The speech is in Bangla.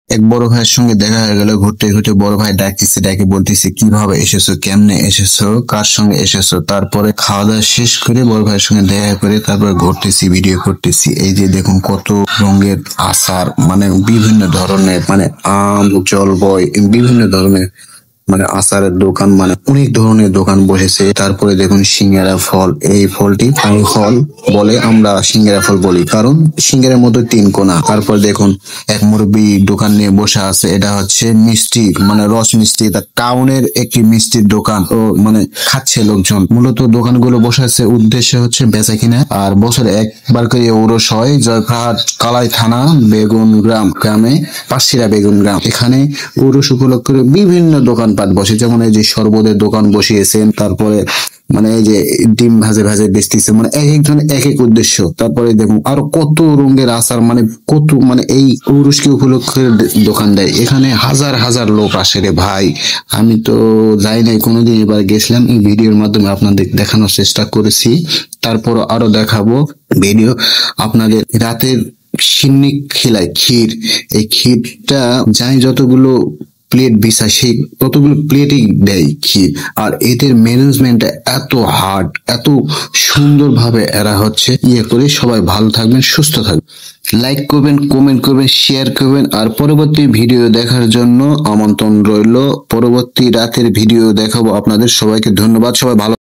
এক বড় ভাইয়ের সঙ্গে দেখা হয়ে গেল ঘুরতে ঘুরতে। বড় ভাই ডাকতেছে, ডাকে বলতেছে কিভাবে এসেছো, কেমনে এসেছো, কার সঙ্গে এসেছো। তারপরে খাওয়া দাওয়া শেষ করে বড় ভাইয়ের সঙ্গে দেখা করে তারপর ঘুরতেছি, ভিডিও করতেছি। এই যে দেখুন কত রঙের আচার, মানে বিভিন্ন ধরনের, মানে আম, জলবই, বিভিন্ন ধরনের মানে আচারের দোকান, মানে অনেক ধরনের দোকান বসেছে। তারপরে দেখুন সিঙ্গারা ফল, এই ফলটি পানি ফল বলে, আমরা সিঙ্গারা ফল বলি কারণ সিঙ্গারের মতো তিন কোনা। তারপর দেখুন এক মুরব্বী দোকান নিয়ে বসে আছে, এটা হচ্ছে মিষ্টি, মানে রস মিষ্টি। এটা টাউনের একটি মিষ্টির দোকান। তো মানে খাচ্ছে লোকজন। মূলত দোকানগুলো বসে আছে উদ্দেশ্য হচ্ছে বেচা কিনা। আর বছরে একবার করে ওরস হয় জয়পুরহাট কালাই থানা বেগুন গ্রামে, পাঁচশিরা বেগুন গ্রাম। এখানে ওরস উপলক্ষে বিভিন্ন দোকানপাট বসে, যেমন এই যে শরবতের দোকান বসিয়েছেন, তারপরে মানে এই যে ডিম ভাজে ভাজে বেচতেছে, মানে এক একজনের এক এক উদ্দেশ্য। তারপরে দেখুন আরো কত রঙের আচার, মানে কত, মানে এই উরুষকে উপলক্ষে দোকান দেয়। এখানে হাজার হাজার লোক আসে রে ভাই। আমি তো যাই নাই কোনোদিন, এবার গেছিলাম, এই ভিডিওর মাধ্যমে আপনাদের দেখানোর চেষ্টা করেছি। তারপর আরো দেখাবো ভিডিও আপনাদের। রাতের সিন্নি খিলায় ক্ষীর, এই ক্ষীরটা যাই যতগুলো প্লেট বিছায় সেই ততগুলো প্লেটই দেয় ক্ষীর। আর এদের ম্যানেজমেন্ট এত হার্ড, এত সুন্দরভাবে এরা হচ্ছে ইয়ে করে। সবাই ভালো থাকবেন, সুস্থ থাকবেন, লাইক করবেন, কমেন্ট করবেন, শেয়ার করবেন। আর পরবর্তী ভিডিও দেখার জন্য আমন্ত্রণ রইল। পরবর্তী রাতের ভিডিও দেখাবো আপনাদের। সবাইকে ধন্যবাদ, সবাই ভালো